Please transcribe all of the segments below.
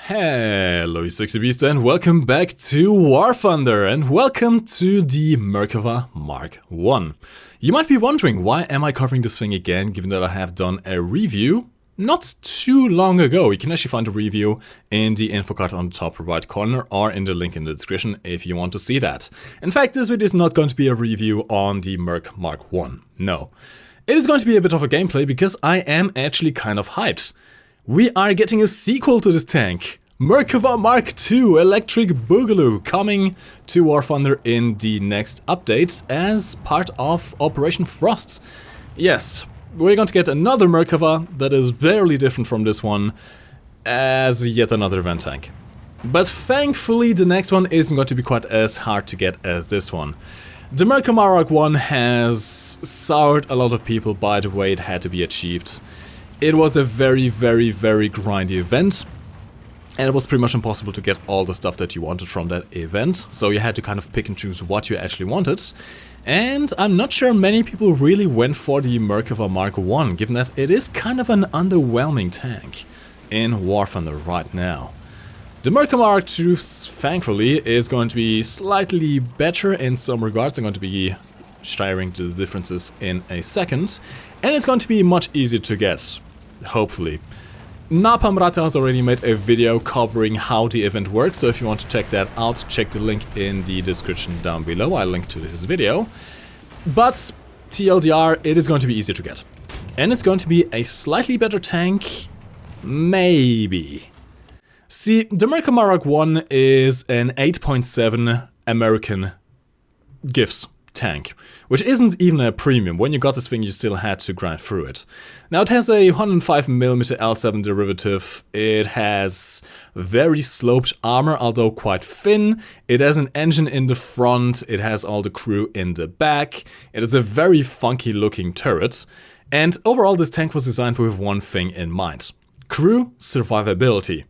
Hello you sexy beast and welcome back to War Thunder and welcome to the Merkava Mk.1. You might be wondering, why am I covering this thing again, given that I have done a review not too long ago. You can actually find a review in the info card on the top right corner or in the link in the description if you want to see that. In fact, this video is not going to be a review on the Merk Mk.1, no. It is going to be a bit of a gameplay because I am actually kind of hyped. We are getting a sequel to this tank, Merkava Mk.2 Electric Boogaloo, coming to War Thunder in the next update as part of Operation F.R.O.S.T. Yes, we're going to get another Merkava that is barely different from this one as yet another event tank. But thankfully the next one isn't going to be quite as hard to get as this one. The Merkava Mk.1 has soured a lot of people by the way it had to be achieved. It was a very grindy event, and it was pretty much impossible to get all the stuff that you wanted from that event, so you had to kind of pick and choose what you actually wanted. And I'm not sure many people really went for the Merkava Mk.1, given that it is kind of an underwhelming tank in War Thunder right now. The Merkava Mk.2, thankfully, is going to be slightly better in some regards. I'm going to be sharing the differences in a second, and it's going to be much easier to get. Hopefully. Napamrata has already made a video covering how the event works, so if you want to check that out, check the link in the description down below. I'll link to his video. But TLDR, it is going to be easier to get. And it's going to be a slightly better tank, maybe. See, the Merkava Mk.1 is an 8.7 American GIFs tank, which isn't even a premium. When you got this thing, you still had to grind through it. Now it has a 105mm L7 derivative, it has very sloped armor, although quite thin, it has an engine in the front, it has all the crew in the back, it is a very funky looking turret, and overall this tank was designed with one thing in mind: crew survivability.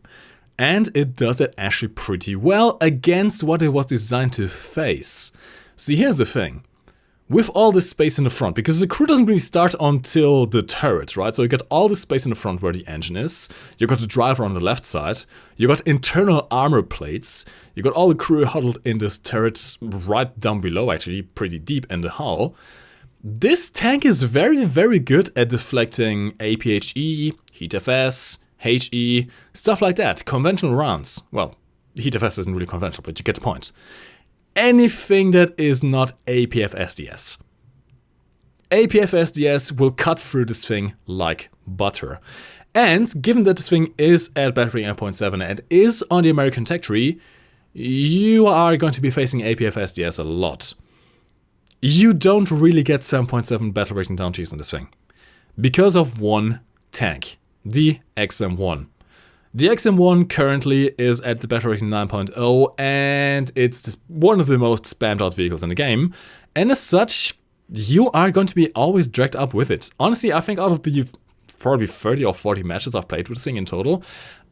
And it does it actually pretty well against what it was designed to face. See, here's the thing. With all this space in the front, because the crew doesn't really start until the turret, right? So you got all this space in the front where the engine is, you got the driver on the left side, you got internal armor plates, you got all the crew huddled in this turret right down below, actually pretty deep in the hull. This tank is very good at deflecting APHE, HeatFS, HE, stuff like that, conventional rounds. Well, HeatFS isn't really conventional, but you get the point. Anything that is not APF-SDS. APF-SDS will cut through this thing like butter. And given that this thing is at battle rating 8.7 and is on the American tech tree, you are going to be facing APF-SDS a lot. You don't really get 7.7 battle rating down tiers on this thing, because of one tank, the XM1. The XM1 currently is at the battle rating 9.0 and it's one of the most spammed out vehicles in the game, and as such you are going to be always dragged up with it. Honestly, I think out of the probably 30 or 40 matches I've played with this thing in total,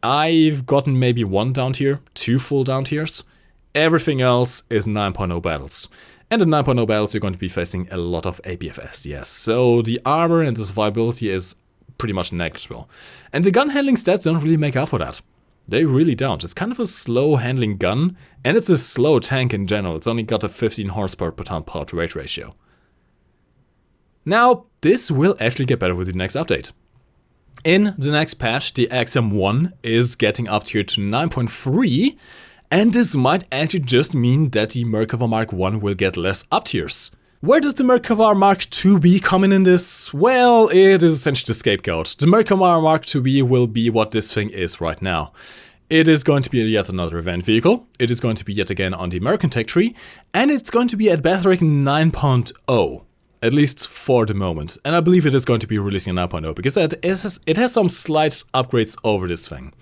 I've gotten maybe one down tier, two full down tiers. Everything else is 9.0 battles. And in 9.0 battles you're going to be facing a lot of APF-SDS, so the armor and the survivability is pretty much negligible. And the gun handling stats don't really make up for that. They really don't. It's kind of a slow handling gun, and it's a slow tank in general. It's only got a 15 horsepower per ton power to weight ratio. Now, this will actually get better with the next update. In the next patch, the XM1 is getting up tier to 9.3, and this might actually just mean that the Merkava Mk.1 will get less up tiers. Where does the Merkava Mk.2b come in this? Well, it is essentially the scapegoat. The Merkava Mk.2b will be what this thing is right now. It is going to be yet another event vehicle, it is going to be yet again on the American tech tree, and it's going to be at battle rating 9.0, at least for the moment. And I believe it is going to be releasing a 9.0 because it has some slight upgrades over this thing.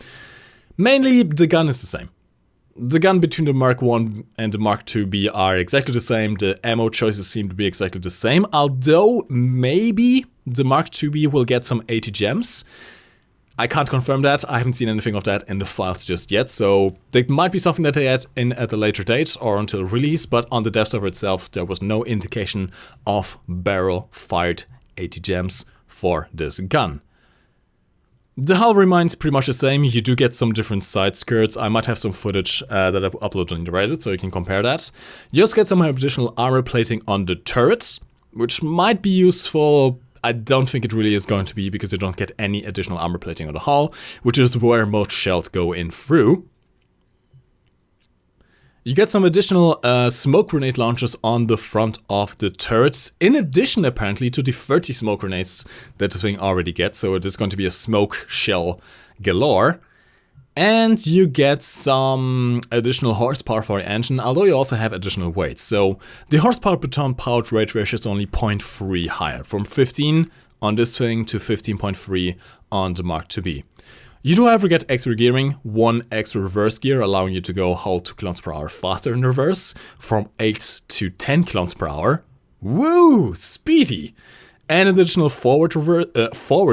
Mainly, the gun is the same. The gun between the Mk.1 and the Mk.2b are exactly the same, the ammo choices seem to be exactly the same, although maybe the Mk.2b will get some 80 gems. I can't confirm that, I haven't seen anything of that in the files just yet, so there might be something that they add in at a later date or until release, but on the dev server itself there was no indication of barrel fired 80 gems for this gun. The hull remains pretty much the same. You do get some different side skirts. I might have some footage that I uploaded on the Reddit, so you can compare that. You also get some additional armor plating on the turret, which might be useful. I don't think it really is going to be, because you don't get any additional armor plating on the hull, which is where most shells go in through. You get some additional smoke grenade launchers on the front of the turrets, in addition apparently to the 30 smoke grenades that this thing already gets, so it is going to be a smoke shell galore. And you get some additional horsepower for your engine, although you also have additional weight. So the horsepower per ton powered rate ratio is only 0.3 higher, from 15 on this thing to 15.3 on the Mark IIb. You do however get extra gearing, 1 extra reverse gear, allowing you to go whole 2 km/h faster in reverse, from 8 to 10 km/h. Woo! Speedy! And additional forward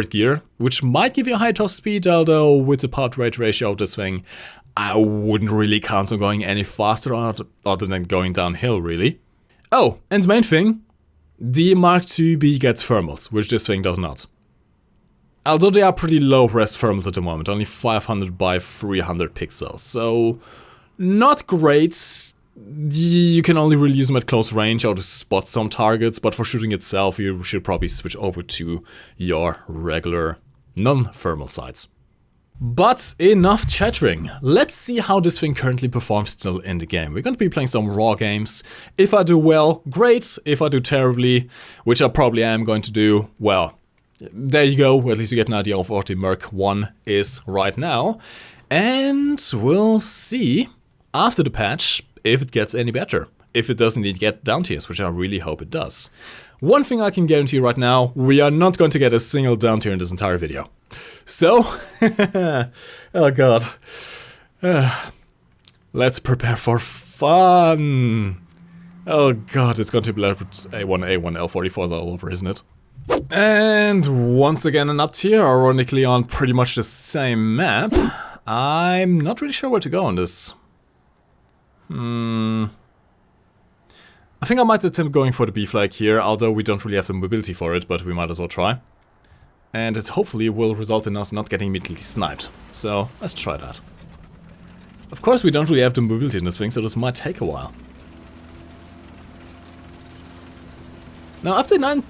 gear, which might give you a high top speed, although with the powered rate ratio of this thing, I wouldn't really count on going any faster other than going downhill, really. Oh, and the main thing, the Mark IIb gets thermals, which this thing does not. Although they are pretty low res thermals at the moment, only 500 by 300 pixels, so not great. You can only really use them at close range or to spot some targets, but for shooting itself you should probably switch over to your regular non-thermal sights. But enough chattering, let's see how this thing currently performs still in the game. We're going to be playing some raw games. If I do well, great. If I do terribly, which I probably am going to do, well, there you go, at least you get an idea of what the Mk.1 is right now. And we'll see after the patch if it gets any better. If it does indeed get down tiers, which I really hope it does. One thing I can guarantee right now, we are not going to get a single down tier in this entire video. So, oh god. Let's prepare for fun. Oh god, it's going to be like A1, L44s all over, isn't it? And once again an up tier, ironically on pretty much the same map. I'm not really sure where to go on this. I think I might attempt going for the B flag here, although we don't really have the mobility for it, but we might as well try. And it hopefully will result in us not getting immediately sniped. So let's try that. Of course we don't really have the mobility in this thing, so this might take a while. Now update 9...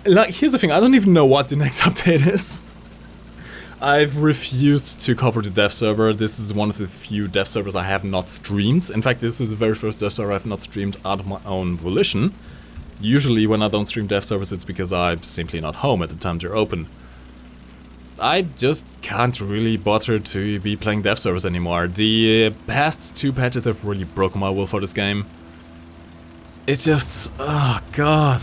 like, here's the thing, I don't even know what the next update is. I've refused to cover the dev server. This is one of the few dev servers I have not streamed. In fact, this is the very first dev server I've not streamed out of my own volition. Usually when I don't stream dev servers, it's because I'm simply not home at the time they're open. I just can't really bother to be playing dev servers anymore. The past 2 patches have really broken my will for this game. It just... oh god.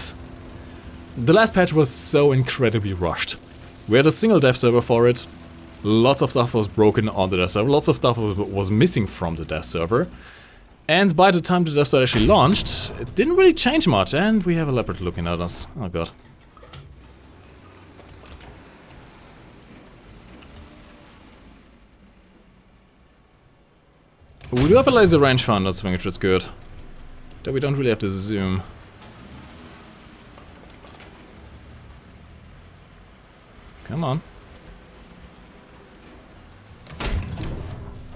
The last patch was so incredibly rushed. We had a single dev server for it, lots of stuff was broken on the dev server, lots of stuff was missing from the dev server, and by the time the dev server actually launched, it didn't really change much, and we have a leopard looking at us. Oh god. We do have a laser rangefinder swing, which is good. Though we don't really have to zoom. Come on.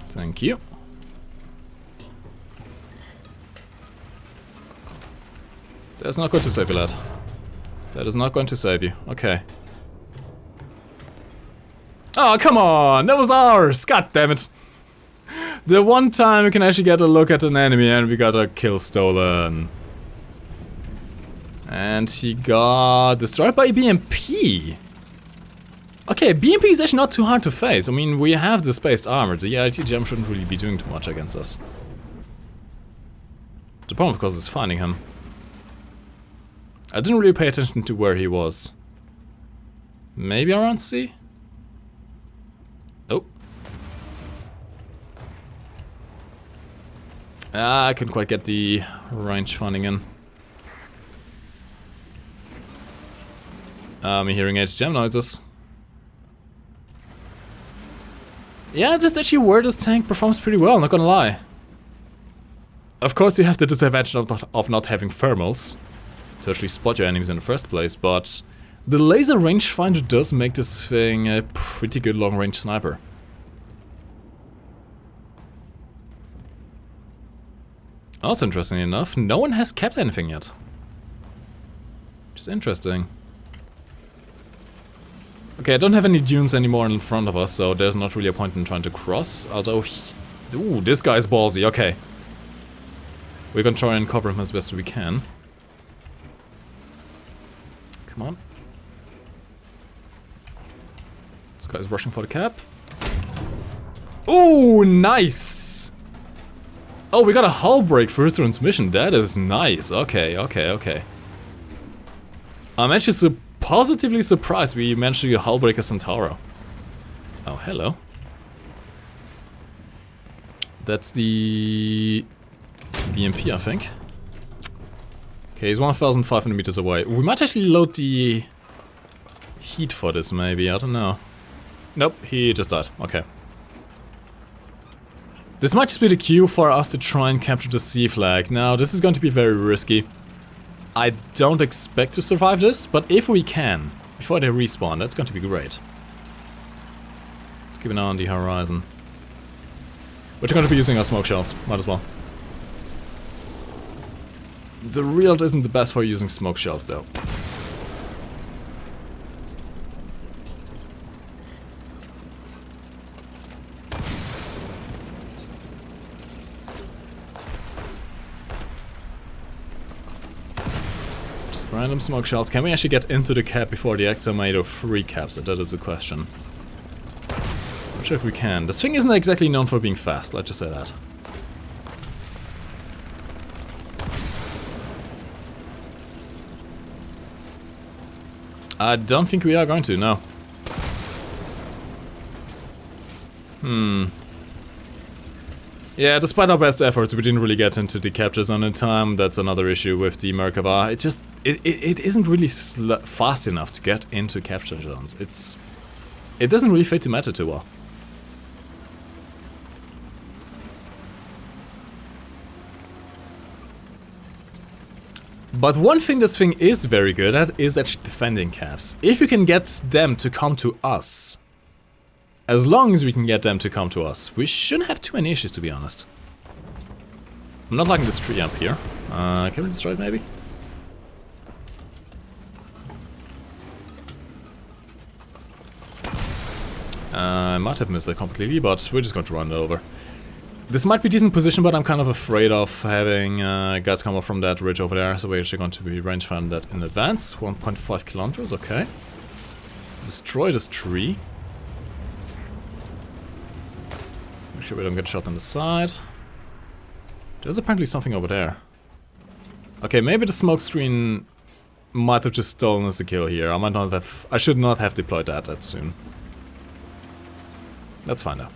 Thank you. That's not going to save you, lad. That is not going to save you. Okay. Oh, come on! That was ours! God damn it! The one time we can actually get a look at an enemy and we got a kill stolen. And he got destroyed by a BMP. Okay, BMP is actually not too hard to face. I mean, we have the spaced armor. The Yeti gem shouldn't really be doing too much against us. The problem, of course, is finding him. I didn't really pay attention to where he was. Maybe around C? Oh. I couldn't quite get the range finding in. I'm hearing HGM noises. Yeah, just actually where this tank performs pretty well, not gonna lie. Of course you have the disadvantage of not having thermals to actually spot your enemies in the first place, but The laser rangefinder does make this thing a pretty good long-range sniper. Also, interestingly enough, no one has kept anything yet. Which is interesting. Okay, I don't have any dunes anymore in front of us, so there's not really a point in trying to cross. Although, ooh, this guy's ballsy, okay. We're gonna try and cover him as best as we can. Come on. This guy's rushing for the cap. Ooh, nice! Oh, we got a hull break first transmission. That is nice. Okay, okay, okay. I'm actually positively surprised we managed to hull break a Centauro. Oh, hello. That's the BMP, I think. Okay, he's 1,500 meters away. We might actually load the heat for this, maybe. I don't know. Nope, he just died. Okay. This might just be the cue for us to try and capture the C flag. Now, this is going to be very risky. I don't expect to survive this, but if we can, before they respawn, that's going to be great. Let's keep an eye on the horizon. But you're going to be using our smoke shells, might as well. The reload isn't the best for using smoke shells, though. Random smoke shells. Can we actually get into the cap before the X are made of 3 caps? That is the question. Not sure if we can. This thing isn't exactly known for being fast, let's just say that. I don't think we are going to, no. Yeah, despite our best efforts, we didn't really get into the capture zone in time. That's another issue with the Merkava. It just... It isn't really fast enough to get into capture zones. It doesn't really fit the meta too well. But one thing this thing is very good at is actually defending caps. If you can get them to come to us, as long as we can get them to come to us, we shouldn't have too many issues, to be honest. I'm not liking this tree up here. Can we destroy it maybe? I might have missed it completely, but we're just going to run it over. This might be a decent position, but I'm kind of afraid of having guys come up from that ridge over there, so we're actually going to be rangefind that in advance. 1.5 kilometers, okay. Destroy this tree. Make sure we don't get shot on the side. There's apparently something over there. Okay, maybe the smoke screen might have just stolen us the kill here. I should not have deployed that soon. That's fine though.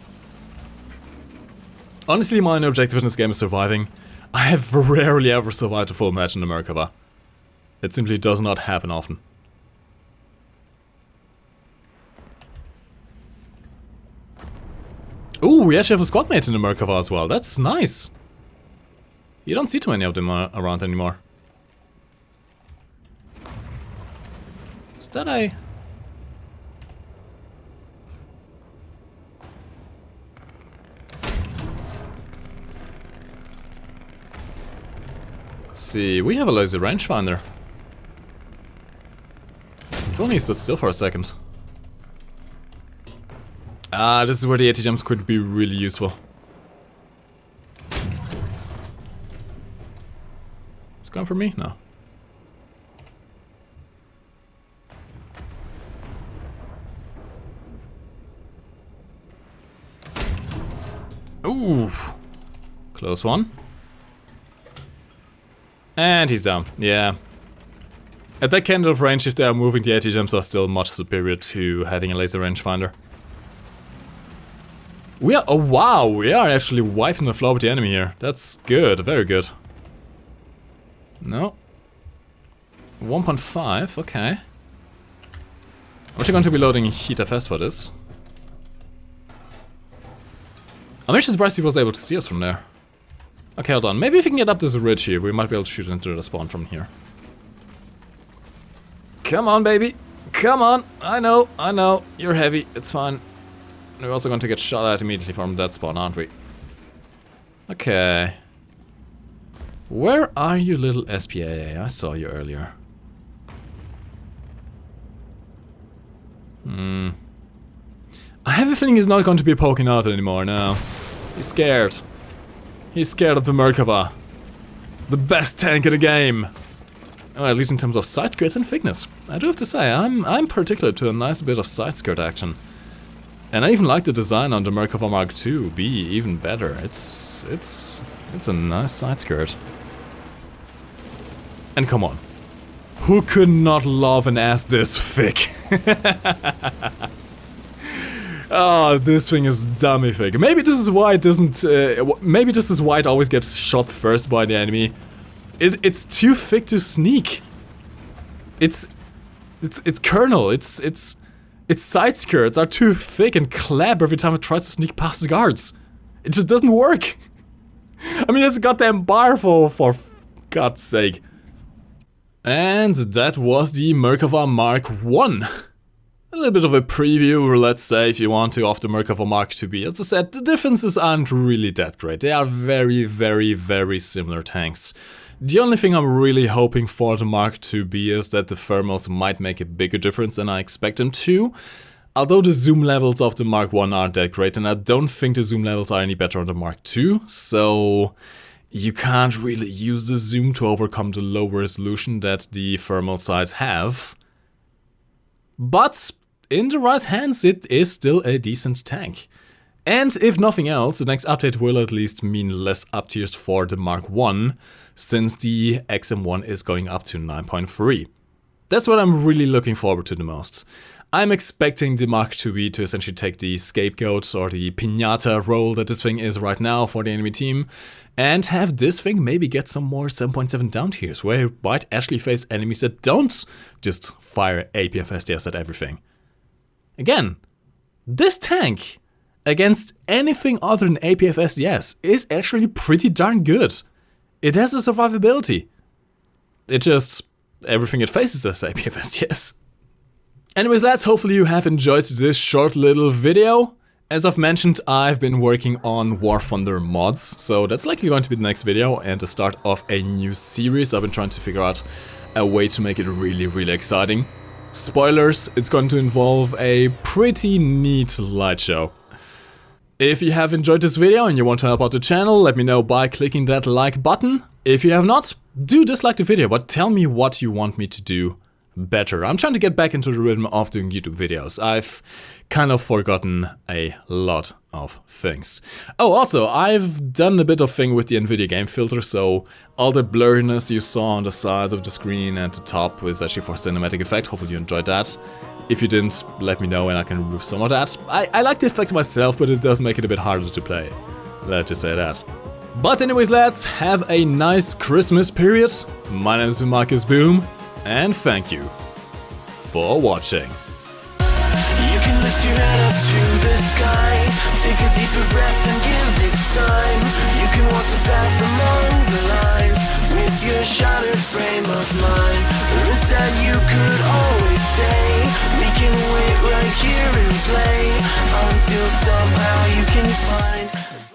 Honestly, my only objective in this game is surviving. I have rarely ever survived a full match in the Merkava. It simply does not happen often. Ooh, we actually have a squad mate in the Merkava as well. That's nice. You don't see too many of them around anymore. Is that a... See, we have a laser rangefinder. If only he stood still for a second. Ah, this is where the Yeti jumps could be really useful. It's going for me? No. Ooh, close one. And he's down, yeah. At that kind of range, if they are moving, the AT jumps are still much superior to having a laser rangefinder. We are, oh wow, we are actually wiping the floor with the enemy here. That's good, very good. No. 1.5, okay. I'm actually going to be loading Heat FS for this. I'm actually surprised he was able to see us from there. Okay, hold on. Maybe if we can get up this ridge here, we might be able to shoot into the spawn from here. Come on, baby! Come on! I know. You're heavy. It's fine. We're also going to get shot at immediately from that spawn, aren't we? Okay. Where are you, little SPA? I saw you earlier. I have a feeling he's not going to be poking out anymore now. He's scared. He's scared of the Merkava. The best tank in the game. Oh, at least in terms of side skirts and thickness. I do have to say, I'm particular to a nice bit of side skirt action. And I even like the design on the Merkava Mk.2 be even better. It's a nice side skirt. And come on. Who could not love an ass this thick? Oh, this thing is dummy thick. Maybe this is why it doesn't... maybe this is why it always gets shot first by the enemy. It's too thick to sneak. It's kernel. Its side skirts are too thick and clap every time it tries to sneak past the guards. It just doesn't work. I mean, it's a goddamn bar for God's sake. And that was the Merkava Mk.1. A little bit of a preview, let's say, if you want to, of the Merkava Mk.2. As I said, the differences aren't really that great. They are very, very, very similar tanks. The only thing I'm really hoping for the Mk.2 is that the thermals might make a bigger difference than I expect them to. Although the zoom levels of the Mk.1 aren't that great, and I don't think the zoom levels are any better on the Mk.2, so you can't really use the zoom to overcome the low resolution that the thermal sides have. But in the right hands, it is still a decent tank. And if nothing else, the next update will at least mean less up-tiers for the Mk.1, since the XM1 is going up to 9.3. That's what I'm really looking forward to the most. I'm expecting the Mk.2 to essentially take the scapegoat or the piñata role that this thing is right now for the enemy team, and have this thing maybe get some more 7.7 down tiers, where it might actually face enemies that don't just fire APFSDS at everything. Again, this tank against anything other than APFSDS is actually pretty darn good. It has a survivability. It just, everything it faces is APFSDS. Anyways, lads, hopefully you have enjoyed this short little video. As I've mentioned, I've been working on War Thunder mods, so that's likely going to be the next video and the start of a new series. I've been trying to figure out a way to make it really, really exciting. Spoilers, it's going to involve a pretty neat light show. If you have enjoyed this video and you want to help out the channel, let me know by clicking that like button. If you have not, do dislike the video, but tell me what you want me to do better. I'm trying to get back into the rhythm of doing YouTube videos. I've kind of forgotten a lot of things. Oh, also, I've done a bit of thing with the Nvidia game filter, so all the blurriness you saw on the side of the screen and the top is actually for cinematic effect. Hopefully you enjoyed that. If you didn't, let me know and I can remove some of that. I like the effect myself, but it does make it a bit harder to play. Let's just say that. But anyways, lads, have a nice Christmas period. My name is MikeGoesBoom, and thank you for watching. You can lift your head up to the sky, take a deeper breath and give it time. You can walk the path among the lines with your shattered frame of mind.